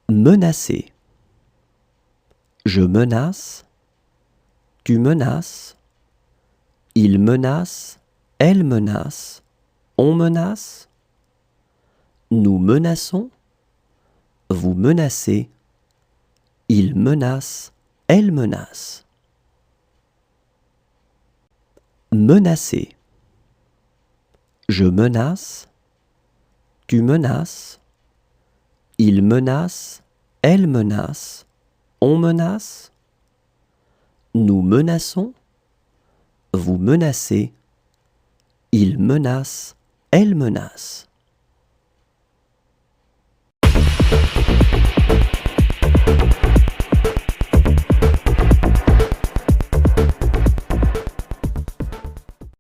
Menacer. Je menace, tu menaces, il menace, elle menace, on menace, nous menaçons, vous menacez, il menace, elle menace. Menacer. Je menace, tu menaces, il menace, elle menace, on menace, nous menaçons, vous menacez, il menace, elle menace.